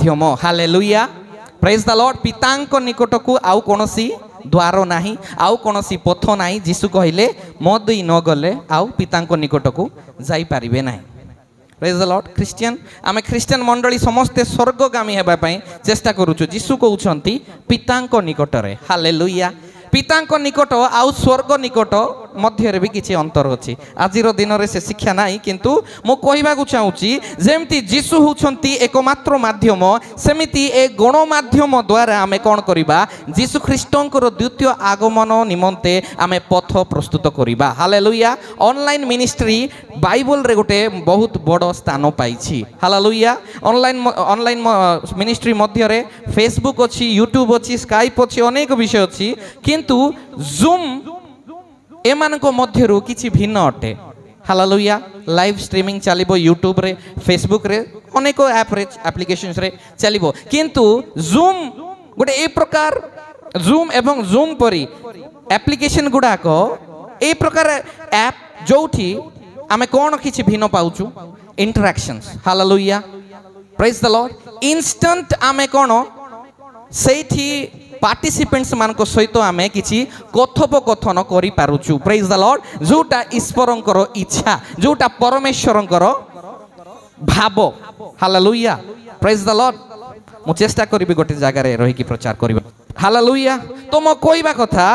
माध्यम hallelujah praise the Lord पितांक निकट को आउ कोनोसी द्वार नाही आउ कोनोसी पथ नाही जीशु कहले मो देई न गले आउ पितांक निकट को जाई पारिबे नाही प्रेज द लॉर्ड क्रिश्चियन आमे क्रिश्चियन मंडली समस्ते स्वर्गगामी हेबा पई चेष्टा करूछु जीशु कहउछंती पितांक निकट रे हालेलुया पितांक निकट आउ स्वर्ग निकट मध्य रे भी किछि अंतर अछि आजिरो दिन रे से शिक्षा नाही किंतु मो कहबा को चाहूची जेमती जीशु होछंती एकमात्र माध्यम सेमिति ए गण माध्यम द्वारा आमे कोन करिबा जीशु ख्रीष्टंकर द्वितीय आगमन निमंते आमे पथ प्रस्तुत करिबा हालेलुया ऑनलाइन मिनिस्ट्री बाइबल रे गोटे बहुत बड़ स्थान पाइछि हालेलुया ऑनलाइन मिनिस्ट्री मध्य रे फेसबुक अछि यूट्यूब अछि स्काइप अछि अनेक विषय अछि किंतु जूम एमानको मध्यरु किछि भिन्न अटे हालेलुया लाइव स्ट्रीमिंग चलिबो यूट्यूब रे फेसबुक रे अनेक ऐप रे एप्लीकेशंस रे चलिबो किंतु जूम गोटे ए प्रकार जूम एवं जूम परी एप्लीकेशन गुडा को ए प्रकार ऐप जोठी आमे कोन किछि भिन्न पाउछु interactions hallelujah praise the lord instant आमे कोन सेठी पार्टिसिपेंट्स मान सहित आम कि कथोपकथन करि पारुछु प्रेज द लॉर्ड जोटा ईश्वरंकर इच्छा जोटा परमेश्वरंकर भाव हालेलुया प्रेज द लॉर्ड मु चेष्टा करिबि गोटे जगह रे रही कि प्रचार करिबा हालेलुया तो मो कहबा कथा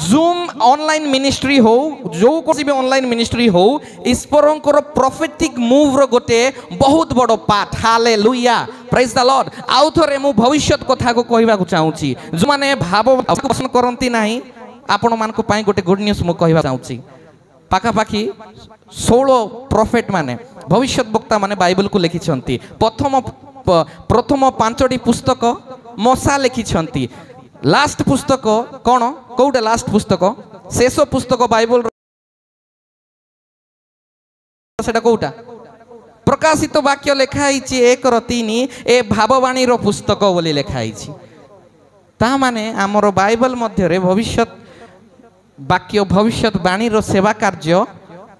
जूम ऑनलाइन मिनिस्ट्री हो जो कोसी भी ऑनलाइन मिनिस्ट्री हो ईश्वरंकर प्रोफेटिक मूव रो गोटे बहुत बड़ part hallelujah praise the Lord आउ थरे मु भविष्यत कथा को कहबा को चाहूची जो माने भाव पसंद करंती नाही आपण मान को पाई गोटे गुड न्यूज मु कहबा चाहूची पाखा पाखी 16 प्रोफेट माने भविष्यत वक्ता माने बाइबल को लिखिछंती प्रथम 5टी पुस्तक मोसा लिखिछंती लास्ट पुस्तक कौन कौटा लास्ट पुस्तक शेष पुस्तक बाइबल सेटा कौटा प्रकाशित वाक्य लिखाई 1:3 ए भाववाणी रो पुस्तक बोली लिखाई ता माने आमर बाइबल मध्य रे भविष्यत वाक्य भविष्यत वाणी रो सेवा कार्य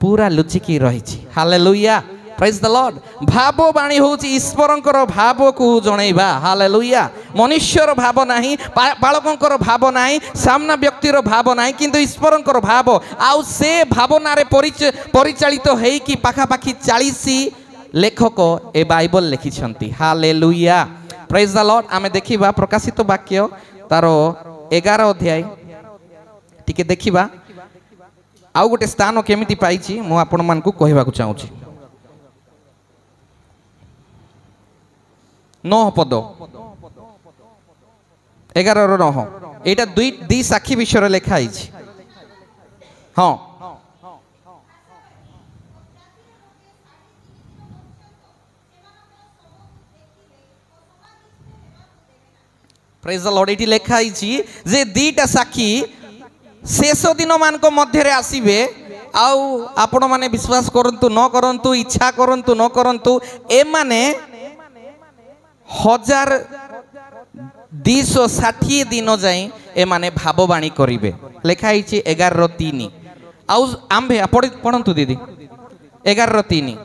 पूरा लुचिकी रही हालेलुया प्रेज द लॉर्ड भाववाणी होची ईश्वरंकर भाव को जणैबा हालेलुया मनुष्यर भाव नाही बालकंकर भाव नाही सामना व्यक्तिर भाव नाही किंतु ईश्वरंकर भाव आउ से भावना रे परिचालित हेई कि पाखा पाखी 40 लेखक ए बाइबल लिखिछंती हालेलुया प्रेज द लॉर्ड आमे देखिबा प्रकाशित वाक्य तारो 11 अध्याय टिके देखिबा आउ गोटे स्थान केमिति पाइछि मु आपण मान को कहबा को चाहूछि 9 पद 11:9 एटा दुई साक्षी विषय लिखाई हाँ प्रेज द लॉर्ड एटी लिखाई जे दीटा साक्षी शेष दिन मान मध्य आसीबे आउ आपण माने विश्वास करंतु न करंतु इच्छा करंतु न करंतु ए माने 1260 दिन जाए ए माने भाववाणी करिवे लिखाई 11:3 आउ आंबे पढ़ंतु दीदी 11:3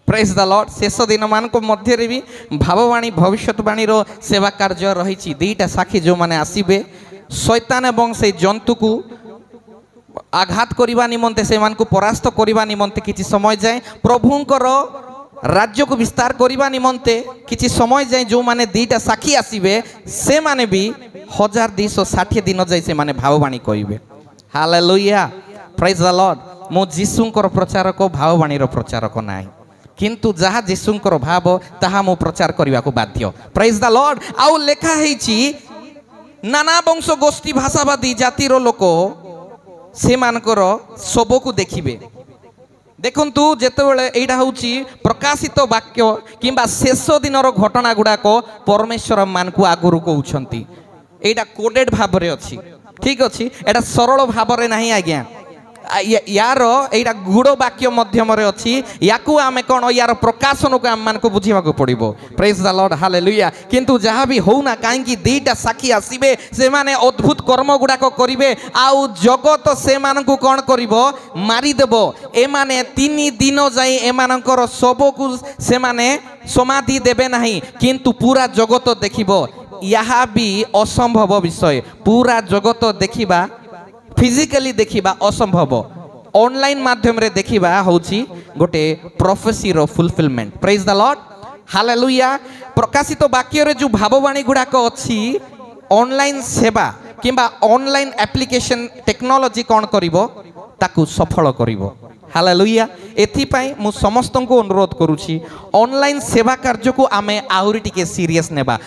प्रेज द लॉर्ड शेष दिन मान को मध्य रे भी भाववाणी भविष्यवाणी रो सेवा कार्य रही दीटा साक्षी जो माने आसीबे शैतान एवं से जंतु को आघात करने निमंते से मान को परास्त करने निमंते किछि समय जाए प्रभुंकर राज्य को विस्तार करने निमंते किछि समय जाए जो माने दीटा साक्षी आसीबे से माने भी 1260 दिन जाए से माने भाववाणी कहिबे हालेलुया प्रेज द लॉर्ड मो जीसुंकर प्रचारक भाववाणी रो प्रचारक नाही किंतु जहाँ जीसुंकर भाव ताहा मो प्रचार करने को बाध्य प्रेज द लॉर्ड आउ लेखा हेछि नाना वंश गोष्ठी भाषावादी जातिर लोक से मानकर सब को देखिबे देखंतु जेतेबेले एटा होची प्रकाशित वाक्य किंबा शेष दिन घटना गुड़ाक परमेश्वर मान को आगुरु कहउछंती एटा कोडेड भाव रे अछि ठीक अछि एटा सरल भाव रे नाही आज्ञा यार एटा गुड़ वाक्य मध्यम अच्छी या आम कौन यार प्रकाशन को आम मान बुझा पड़ो प्रेज द लॉर्ड हालेलुया किंतु जहाँ भी होना कहीं दीटा साक्षी आसबे से माने अद्भुत कर्म गुड़ाक करेंगे आउ जगत से मानू कौन कर मारिदेव एमाने 3 दिन जाए एमानकर शव को से माने समाधि देवे नहीं किंतु पूरा जगत देखिबो यह भी असंभव विषय पूरा जगत देखिबा फिजिकली देखिबा असंभव ऑनलाइन माध्यम रे देखिबा होची गोटे प्रोफेसी रो fulfilment praise the Lord hallelujah प्रकाशित वाक्य रे जो भाववाणी गुड़ाक अच्छी ऑनलाइन सेवा किंबा ऑनलाइन एप्लिकेशन टेक्नोलॉजी कौन करिवो ताकू सफल करिवो हालेलुया एथिपाई मु समस्त को अनुरोध करुछि ऑनलाइन सेवा कार्य को आमे आउरी टिके सीरियस नेबा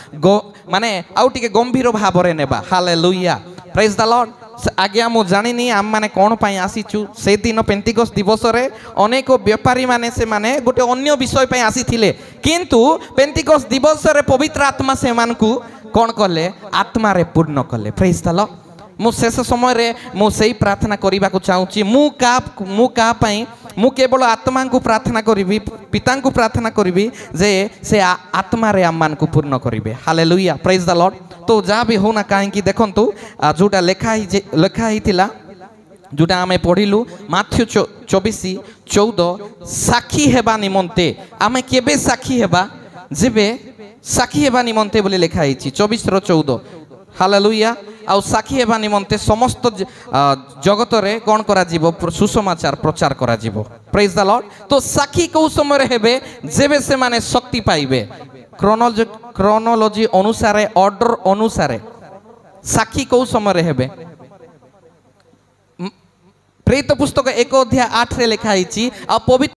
माने आउ टिके गंभीर भाव रे नेबा हालेलुया प्रेज द लॉर्ड आज्ञा मु जानिनी आम माने कौन पाई आसीचु से दिन पेंटिकोस दिवस रे अनेक व्यापारी माने से माने गोटे अन्य विषय पाई आसीथिले किंतु पेंटिकोस दिवस रे पवित्र आत्मा से मानकु कौन कले आत्मा रे पूर्ण कले प्रेज द लॉर्ड मु शेष समय रे मु सेही प्रार्थना करिबा को चाहूची मु का पाई मु केवल आत्मा को प्रार्थना करिबी पिता को प्रार्थना करिबी जे से आत्मा रे आम को पूर्ण करिवे हालेलुया प्रेज द लॉर्ड तो जहाँ भी होना कहीं देखंतु जोटा लेखा हिथिला जोटा आमे पढ़िलु माथ्यू 24:14 साक्षी हेबा निमंते आमे केबे साक्षी हेबा जेबे साक्षी हेबा निमंते बोली लेखा हिची 24:14 हालेलुया आ साक्षी हेबा निमंते समस्त जगत रे कौन करा जीवो सुसमाचार प्रचार करा जीवो प्रेज द लॉर्ड तो साक्षी को समय रे हेबे जेबे से माने शक्ति पाइबे क्रोनोलॉजी अनुसार ऑर्डर अनुसार साक्षी को समय रे हेबे प्रेरित पुस्तक 1:8 रे लिखा हिची आ पवित्र